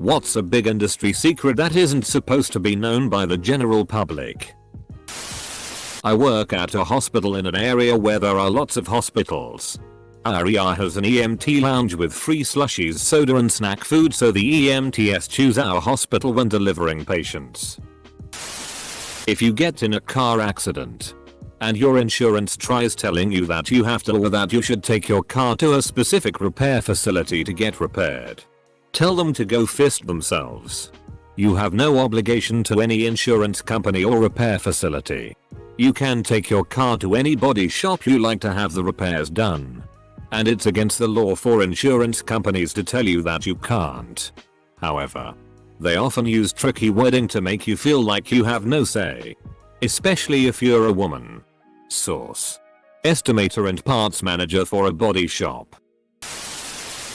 What's a big industry secret that isn't supposed to be known by the general public? I work at a hospital in an area where there are lots of hospitals. Our area has an EMT lounge with free slushies, soda and snack food, so the EMTs choose our hospital when delivering patients. If you get in a car accident and your insurance tries telling you that you have to or that you should take your car to a specific repair facility to get repaired, tell them to go fist themselves. You have no obligation to any insurance company or repair facility. You can take your car to any body shop you like to have the repairs done. And it's against the law for insurance companies to tell you that you can't. However, they often use tricky wording to make you feel like you have no say. Especially if you're a woman. Source: estimator and parts manager for a body shop.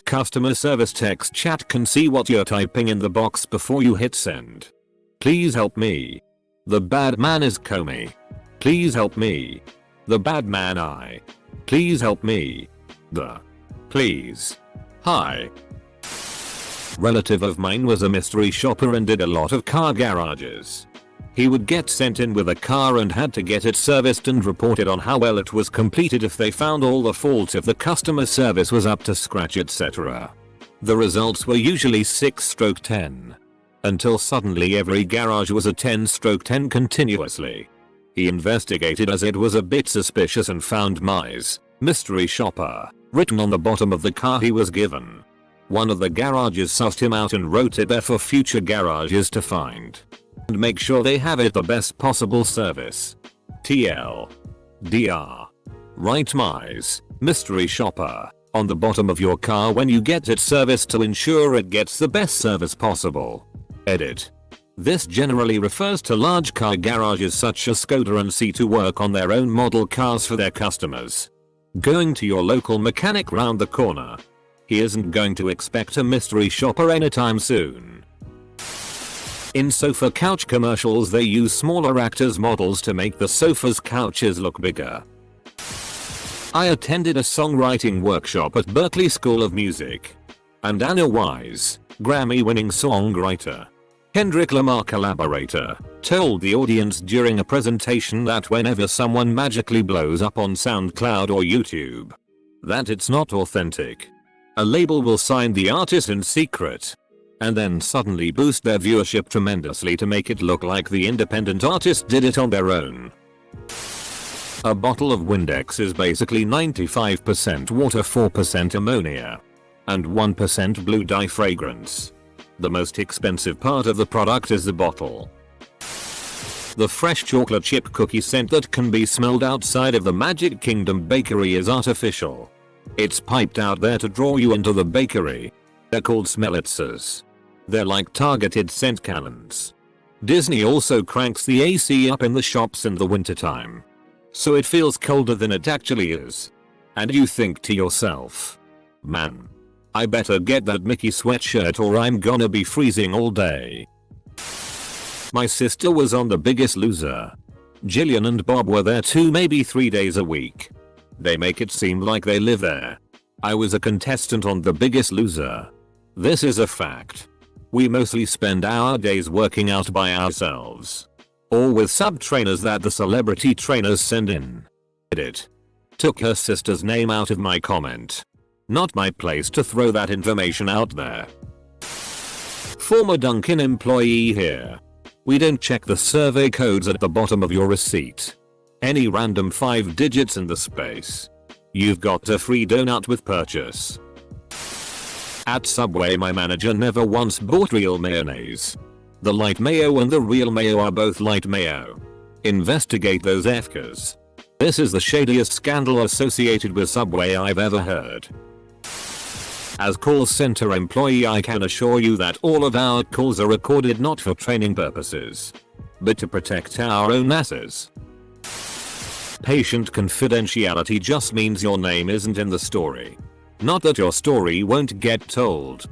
Customer service text chat can see what you're typing in the box before you hit send. Please help me. The bad man is Comey. Please help me. The bad man I. Please help me. The. Please. Hi. Relative of mine was a mystery shopper and did a lot of car garages. He would get sent in with a car and had to get it serviced and reported on how well it was completed if they found all the faults, if the customer service was up to scratch, etc. The results were usually 6/10. Until suddenly every garage was a 10/10 continuously. He investigated as it was a bit suspicious and found Mize, mystery shopper, written on the bottom of the car he was given. One of the garages sussed him out and wrote it there for future garages to find. And make sure they have it the best possible service. TL. DR. Write Mize, mystery shopper, on the bottom of your car when you get it serviced to ensure it gets the best service possible. Edit. This generally refers to large car garages such as Skoda and C to work on their own model cars for their customers. Going to your local mechanic round the corner. He isn't going to expect a mystery shopper anytime soon. In sofa couch commercials they use smaller actors' models to make the sofa's couches look bigger. I attended a songwriting workshop at Berklee School of Music. And Anna Wise, Grammy-winning songwriter, Kendrick Lamar collaborator, told the audience during a presentation that whenever someone magically blows up on SoundCloud or YouTube, that it's not authentic. A label will sign the artist in secret and then suddenly boost their viewership tremendously to make it look like the independent artist did it on their own. A bottle of Windex is basically 95% water, 4% ammonia, and 1% blue dye fragrance. The most expensive part of the product is the bottle. The fresh chocolate chip cookie scent that can be smelled outside of the Magic Kingdom bakery is artificial. It's piped out there to draw you into the bakery. They're called Smellitzers. They're like targeted scent cannons. Disney also cranks the AC up in the shops in the wintertime, so it feels colder than it actually is. And you think to yourself, man, I better get that Mickey sweatshirt or I'm gonna be freezing all day. My sister was on The Biggest Loser. Jillian and Bob were there 2, maybe 3 days a week. They make it seem like they live there. I was a contestant on The Biggest Loser. This is a fact. We mostly spend our days working out by ourselves, or with sub-trainers that the celebrity trainers send in. Edit. Took her sister's name out of my comment. Not my place to throw that information out there. Former Dunkin' employee here. We don't check the survey codes at the bottom of your receipt. Any random 5 digits in the space. You've got a free donut with purchase. At Subway my manager never once bought real mayonnaise. The light mayo and the real mayo are both light mayo. Investigate those FKs. This is the shadiest scandal associated with Subway I've ever heard. As call center employee I can assure you that all of our calls are recorded not for training purposes, but to protect our own asses. Patient confidentiality just means your name isn't in the story. Not that your story won't get told.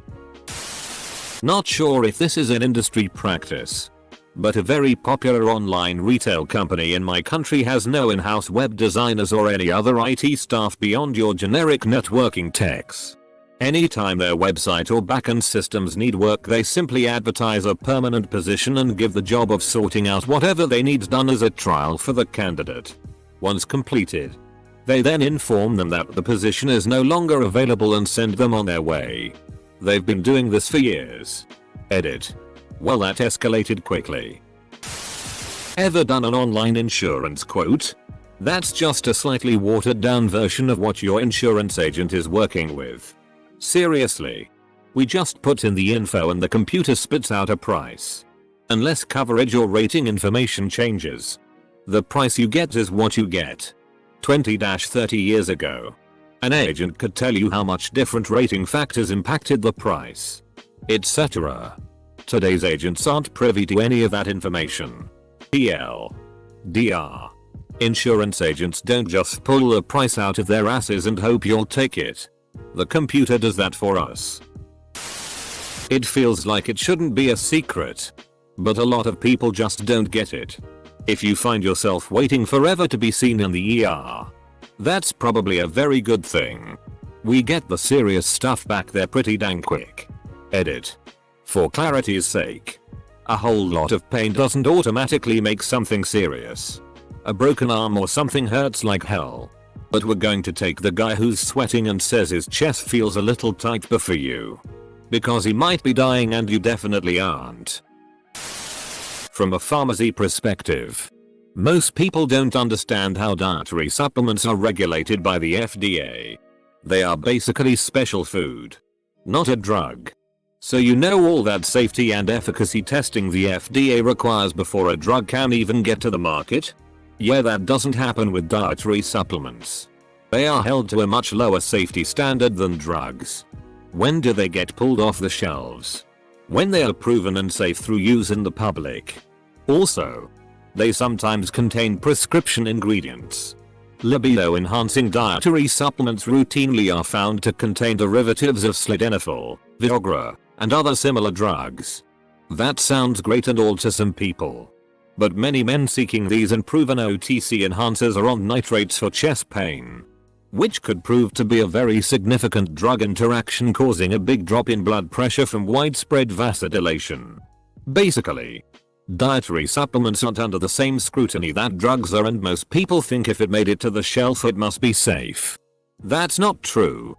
Not sure if this is an industry practice, but a very popular online retail company in my country has no in-house web designers or any other IT staff beyond your generic networking techs. Anytime their website or backend systems need work, they simply advertise a permanent position and give the job of sorting out whatever they need done as a trial for the candidate. Once completed, they then inform them that the position is no longer available and send them on their way. They've been doing this for years. Edit. Well, that escalated quickly. Ever done an online insurance quote? That's just a slightly watered down version of what your insurance agent is working with. Seriously. We just put in the info and the computer spits out a price. Unless coverage or rating information changes, the price you get is what you get. 20-30 years ago, an agent could tell you how much different rating factors impacted the price, etc. Today's agents aren't privy to any of that information. TLDR. Insurance agents don't just pull the price out of their asses and hope you'll take it. The computer does that for us. It feels like it shouldn't be a secret, but a lot of people just don't get it. If you find yourself waiting forever to be seen in the ER, that's probably a very good thing. We get the serious stuff back there pretty dang quick. Edit. For clarity's sake, a whole lot of pain doesn't automatically make something serious. A broken arm or something hurts like hell. But we're going to take the guy who's sweating and says his chest feels a little tight before you. Because he might be dying and you definitely aren't. From a pharmacy perspective, most people don't understand how dietary supplements are regulated by the FDA. They are basically special food, not a drug. So you know all that safety and efficacy testing the FDA requires before a drug can even get to the market? Yeah, that doesn't happen with dietary supplements. They are held to a much lower safety standard than drugs. When do they get pulled off the shelves? When they are proven unsafe through use in the public. Also, they sometimes contain prescription ingredients. Libido-enhancing dietary supplements routinely are found to contain derivatives of sildenafil, Viagra, and other similar drugs. That sounds great and all to some people. But many men seeking these unproven OTC enhancers are on nitrates for chest pain, which could prove to be a very significant drug interaction, causing a big drop in blood pressure from widespread vasodilation. Basically, dietary supplements aren't under the same scrutiny that drugs are, and most people think if it made it to the shelf it must be safe. That's not true.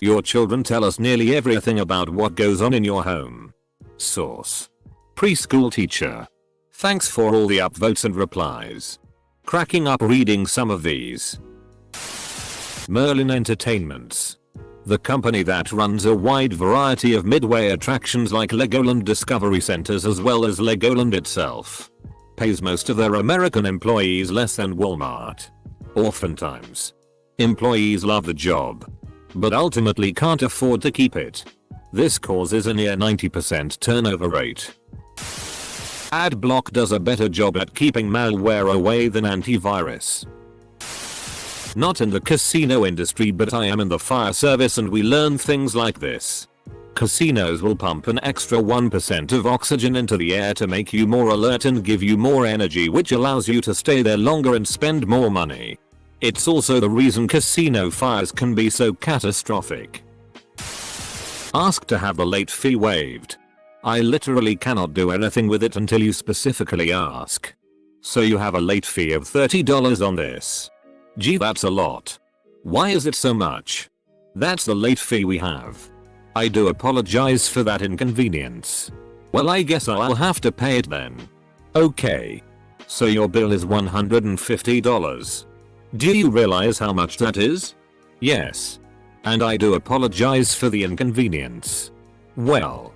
Your children tell us nearly everything about what goes on in your home. Source: preschool teacher. Thanks for all the upvotes and replies. Cracking up reading some of these. Merlin Entertainments, the company that runs a wide variety of midway attractions like Legoland Discovery Centers as well as Legoland itself, pays most of their American employees less than Walmart. Oftentimes, employees love the job, but ultimately can't afford to keep it. This causes a near 90% turnover rate. Adblock does a better job at keeping malware away than antivirus. Not in the casino industry, but I am in the fire service and we learn things like this. Casinos will pump an extra 1% of oxygen into the air to make you more alert and give you more energy, which allows you to stay there longer and spend more money. It's also the reason casino fires can be so catastrophic. Ask to have the late fee waived. I literally cannot do anything with it until you specifically ask. So you have a late fee of $30 on this. Gee, that's a lot. Why is it so much? That's the late fee we have. I do apologize for that inconvenience. Well, I guess I'll have to pay it then. Okay. So your bill is $150. Do you realize how much that is? Yes. And I do apologize for the inconvenience. Well,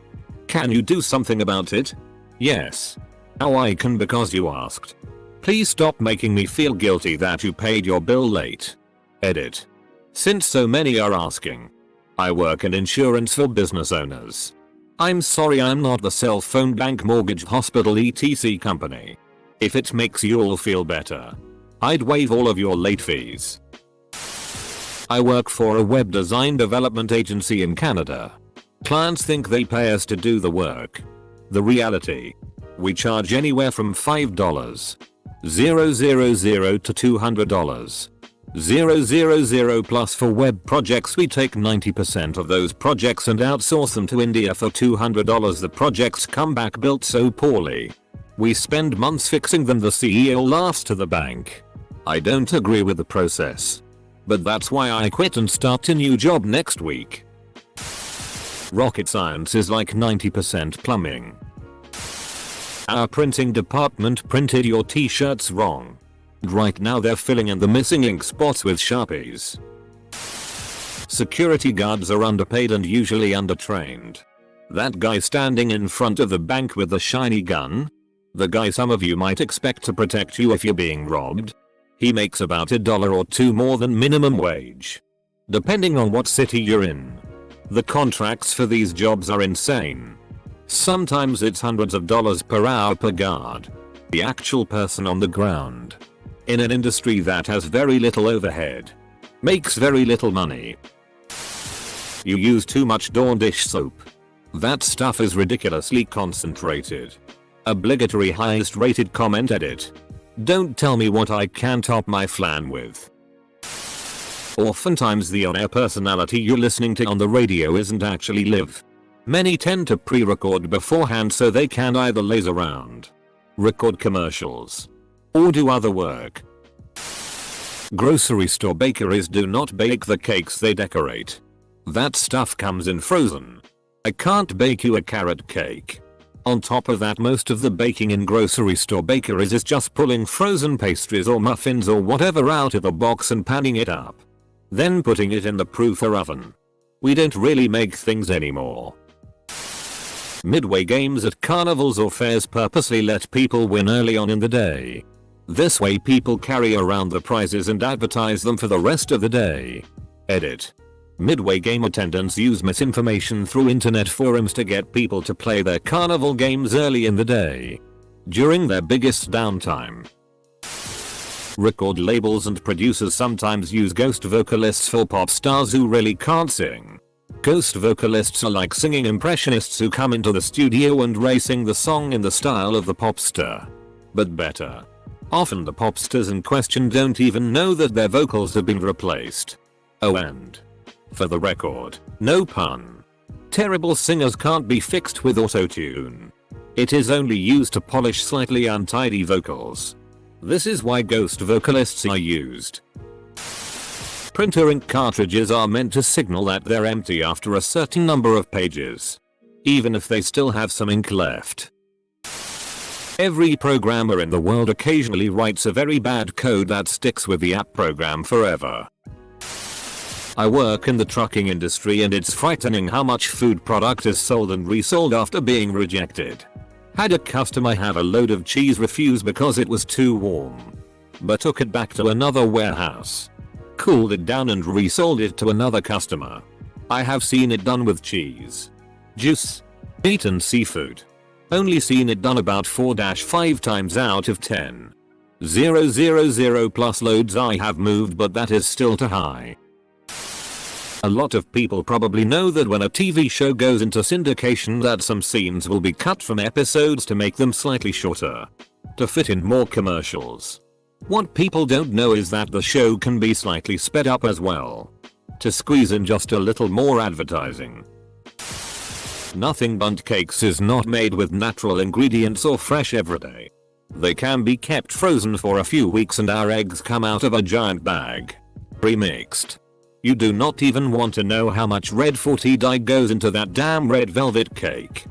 can you do something about it? Yes. How I can, because you asked. Please stop making me feel guilty that you paid your bill late. Edit. Since so many are asking, I work in insurance for business owners. I'm sorry I'm not the cell phone, bank, mortgage, hospital, etc. company. If it makes you all feel better, I'd waive all of your late fees. I work for a web design development agency in Canada. Clients think they pay us to do the work. The reality: we charge anywhere from $5,000 to $200. 000 plus for web projects. We take 90% of those projects and outsource them to India for $200. The projects come back built so poorly. We spend months fixing them. The CEO laughs to the bank. I don't agree with the process. But that's why I quit and start a new job next week. Rocket science is like 90% plumbing. Our printing department printed your t-shirts wrong. Right now they're filling in the missing ink spots with Sharpies. Security guards are underpaid and usually undertrained. That guy standing in front of the bank with the shiny gun? The guy some of you might expect to protect you if you're being robbed. He makes about $1 or $2 more than minimum wage. Depending on what city you're in. The contracts for these jobs are insane. Sometimes it's hundreds of dollars per hour per guard. The actual person on the ground. In an industry that has very little overhead. Makes very little money. You use too much Dawn dish soap. That stuff is ridiculously concentrated. Obligatory highest rated comment edit. Don't tell me what I can top my flan with. Oftentimes the on-air personality you're listening to on the radio isn't actually live. Many tend to pre-record beforehand so they can either laze around, record commercials, or do other work. Grocery store bakeries do not bake the cakes, they decorate. That stuff comes in frozen. I can't bake you a carrot cake. On top of that, most of the baking in grocery store bakeries is just pulling frozen pastries or muffins or whatever out of the box and panning it up. Then putting it in the proofer oven. We don't really make things anymore. Midway games at carnivals or fairs purposely let people win early on in the day. This way people carry around the prizes and advertise them for the rest of the day. Edit. Midway game attendants use misinformation through internet forums to get people to play their carnival games early in the day. During their biggest downtime. Record labels and producers sometimes use ghost vocalists for pop stars who really can't sing. Ghost vocalists are like singing impressionists who come into the studio and sing the song in the style of the pop star. But better. Often the pop stars in question don't even know that their vocals have been replaced. Oh, and for the record, no pun. Terrible singers can't be fixed with auto-tune. It is only used to polish slightly untidy vocals. This is why ghost vocalists are used. Printer ink cartridges are meant to signal that they're empty after a certain number of pages. Even if they still have some ink left. Every programmer in the world occasionally writes a very bad code that sticks with the app program forever. I work in the trucking industry and it's frightening how much food product is sold and resold after being rejected. Had a customer have a load of cheese refuse because it was too warm. But took it back to another warehouse. Cooled it down and resold it to another customer. I have seen it done with cheese, juice, meat and seafood. Only seen it done about 4-5 times out of 10. 000 plus loads I have moved, but that is still too high. A lot of people probably know that when a TV show goes into syndication that some scenes will be cut from episodes to make them slightly shorter. To fit in more commercials. What people don't know is that the show can be slightly sped up as well. To squeeze in just a little more advertising. Nothing Bundt cakes is not made with natural ingredients or fresh every day. They can be kept frozen for a few weeks and our eggs come out of a giant bag. Pre-mixed. You do not even want to know how much red 40 dye goes into that damn red velvet cake.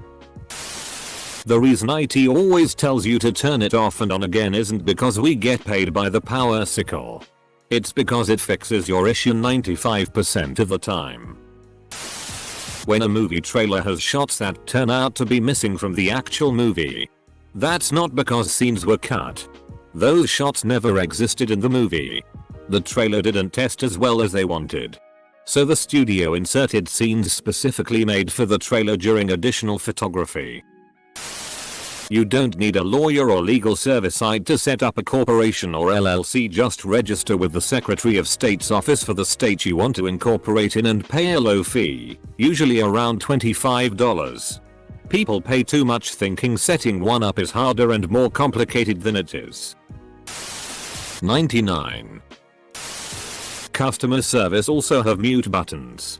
The reason IT always tells you to turn it off and on again isn't because we get paid by the power sickle. It's because it fixes your issue 95% of the time. When a movie trailer has shots that turn out to be missing from the actual movie. That's not because scenes were cut. Those shots never existed in the movie. The trailer didn't test as well as they wanted. So the studio inserted scenes specifically made for the trailer during additional photography. You don't need a lawyer or legal service site to set up a corporation or LLC. Just register with the Secretary of State's office for the state you want to incorporate in and pay a low fee, usually around $25. People pay too much thinking setting one up is harder and more complicated than it is. 99. customer service also have mute buttons.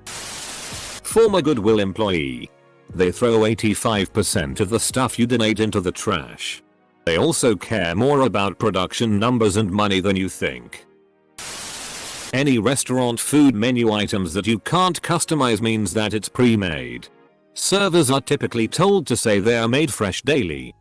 Former Goodwill employee. They throw 85% of the stuff you donate into the trash. They also care more about production numbers and money than you think. Any restaurant food menu items that you can't customize means that it's pre-made. Servers are typically told to say they are made fresh daily.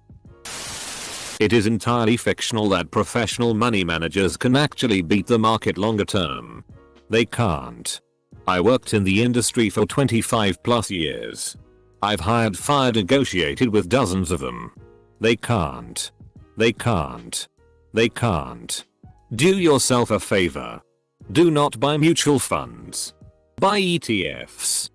It is entirely fictional that professional money managers can actually beat the market longer term. They can't. I worked in the industry for 25 plus years. I've hired, fired, negotiated with dozens of them. They can't. They can't. They can't. Do yourself a favor. Do not buy mutual funds. Buy ETFs.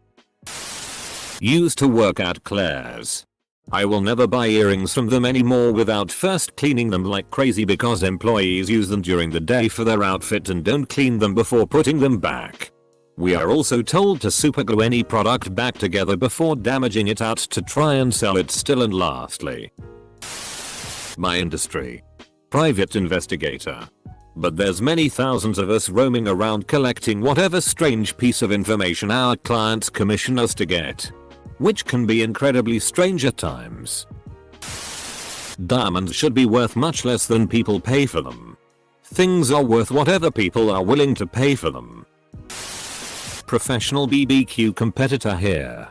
Used to work at Claire's. I will never buy earrings from them anymore without first cleaning them like crazy because employees use them during the day for their outfit and don't clean them before putting them back. We are also told to superglue any product back together before damaging it out to try and sell it still. And lastly, my industry. Private investigator. But there's many thousands of us roaming around collecting whatever strange piece of information our clients commission us to get. Which can be incredibly strange at times. Diamonds should be worth much less than people pay for them. Things are worth whatever people are willing to pay for them. Professional BBQ competitor here.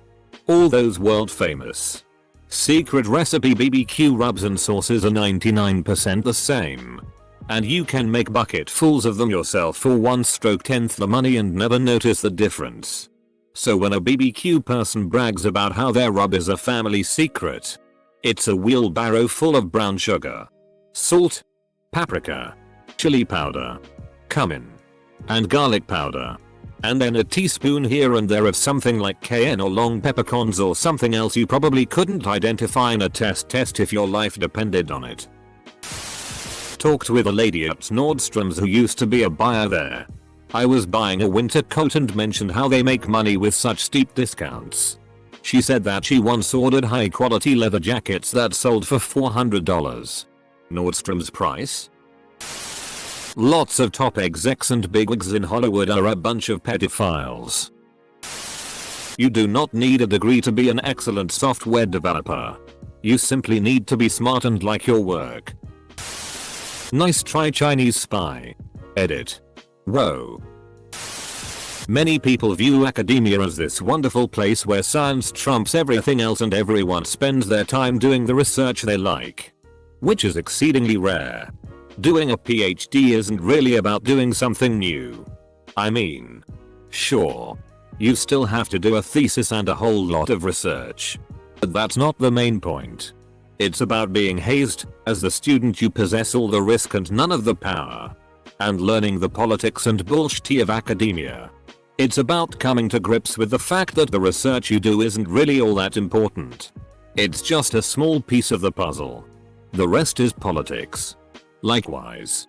All those world famous secret recipe BBQ rubs and sauces are 99% the same. And you can make bucketfuls of them yourself for 1/10th the money and never notice the difference. So when a BBQ person brags about how their rub is a family secret, it's a wheelbarrow full of brown sugar, salt, paprika, chili powder, cumin, and garlic powder. And then a teaspoon here and there of something like cayenne or long peppercorns or something else you probably couldn't identify in a test if your life depended on it. Talked with a lady at Nordstrom's who used to be a buyer there. I was buying a winter coat and mentioned how they make money with such steep discounts. She said that she once ordered high quality leather jackets that sold for $400. Nordstrom's price? Lots of top execs and bigwigs in Hollywood are a bunch of pedophiles. You do not need a degree to be an excellent software developer. You simply need to be smart and like your work. Nice try, Chinese spy. Edit. Whoa. Many people view academia as this wonderful place where science trumps everything else and everyone spends their time doing the research they like. Which is exceedingly rare. Doing a PhD isn't really about doing something new. I mean, sure, you still have to do a thesis and a whole lot of research. But that's not the main point. It's about being hazed. As the student you possess all the risk and none of the power. And learning the politics and bullshit of academia. It's about coming to grips with the fact that the research you do isn't really all that important. It's just a small piece of the puzzle. The rest is politics. Likewise,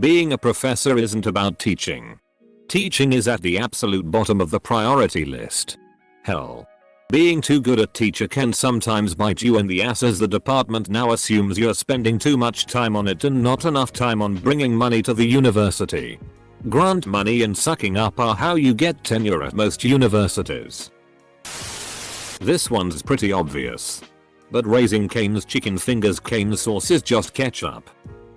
being a professor isn't about teaching. Teaching is at the absolute bottom of the priority list. Hell, being too good a teacher can sometimes bite you in the ass as the department now assumes you're spending too much time on it and not enough time on bringing money to the university. Grant money and sucking up are how you get tenure at most universities. This one's pretty obvious. But Raising Cane's chicken fingers cane sauce is just ketchup,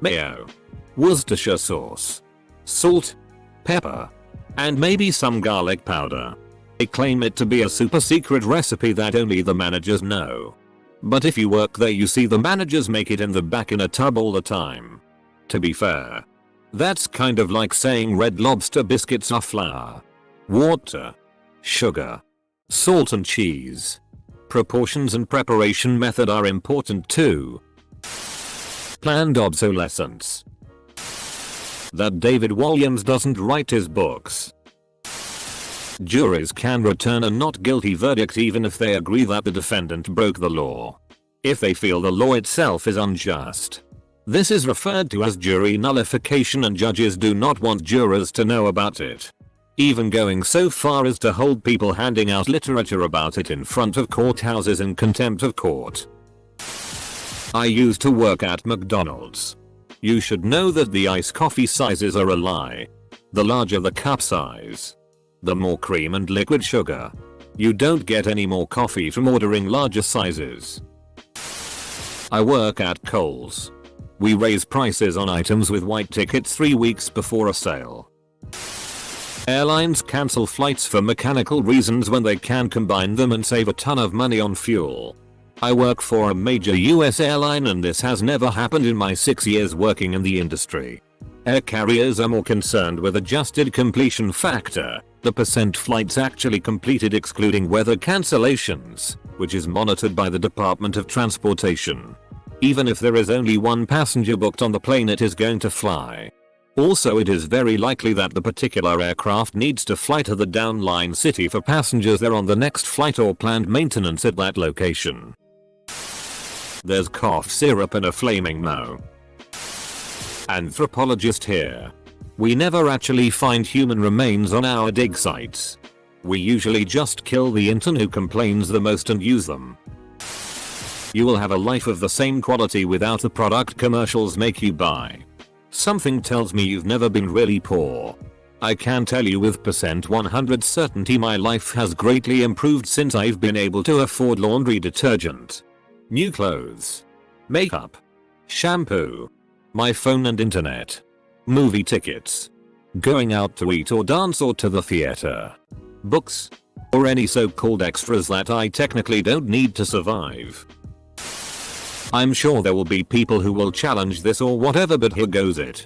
mayo, Worcestershire sauce, salt, pepper, and maybe some garlic powder. They claim it to be a super secret recipe that only the managers know. But if you work there you see the managers make it in the back in a tub all the time. To be fair, that's kind of like saying Red Lobster biscuits are flour, water, sugar, salt and cheese. Proportions and preparation method are important too. Planned obsolescence. That David Walliams doesn't write his books. Juries can return a not guilty verdict even if they agree that the defendant broke the law. If they feel the law itself is unjust. This is referred to as jury nullification and judges do not want jurors to know about it. Even going so far as to hold people handing out literature about it in front of courthouses in contempt of court. I used to work at McDonald's. You should know that the iced coffee sizes are a lie. The larger the cup size, the more cream and liquid sugar. You don't get any more coffee from ordering larger sizes. I work at Kohl's. We raise prices on items with white tickets 3 weeks before a sale. Airlines cancel flights for mechanical reasons when they can combine them and save a ton of money on fuel. I work for a major US airline and this has never happened in my 6 years working in the industry. Air carriers are more concerned with adjusted completion factor, the percent flights actually completed excluding weather cancellations, which is monitored by the Department of Transportation. Even if there is only one passenger booked on the plane it is going to fly. Also it is very likely that the particular aircraft needs to fly to the downline city for passengers there on the next flight or planned maintenance at that location. There's cough syrup and a flaming no. Anthropologist here. We never actually find human remains on our dig sites. We usually just kill the intern who complains the most and use them. You will have a life of the same quality without the product commercials make you buy. Something tells me you've never been really poor. I can tell you with %100 certainty my life has greatly improved since I've been able to afford laundry detergent, new clothes, makeup, shampoo, my phone and internet, movie tickets, going out to eat or dance or to the theater, books, or any so-called extras that I technically don't need to survive. I'm sure there will be people who will challenge this or whatever, but here goes it.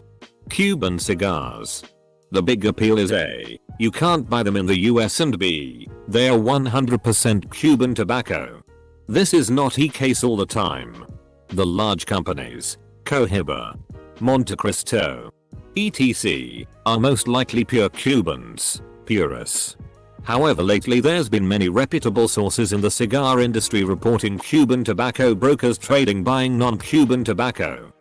Cuban cigars. The big appeal is A, you can't buy them in the US, and B, they are 100% Cuban tobacco. This is not the case all the time. The large companies, Cohiba, Montecristo, etc., are most likely pure Cubans, purists. However, lately there's been many reputable sources in the cigar industry reporting Cuban tobacco brokers trading buying non-Cuban tobacco.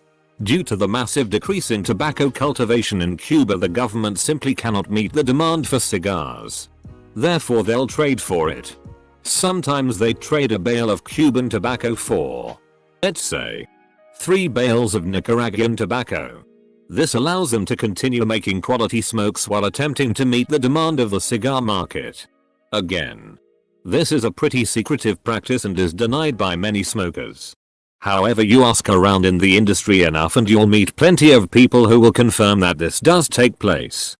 Due to the massive decrease in tobacco cultivation in Cuba, the government simply cannot meet the demand for cigars. Therefore they'll trade for it. Sometimes they trade a bale of Cuban tobacco for, let's say, 3 bales of Nicaraguan tobacco. This allows them to continue making quality smokes while attempting to meet the demand of the cigar market. Again, this is a pretty secretive practice and is denied by many smokers. However, you ask around in the industry enough and you'll meet plenty of people who will confirm that this does take place.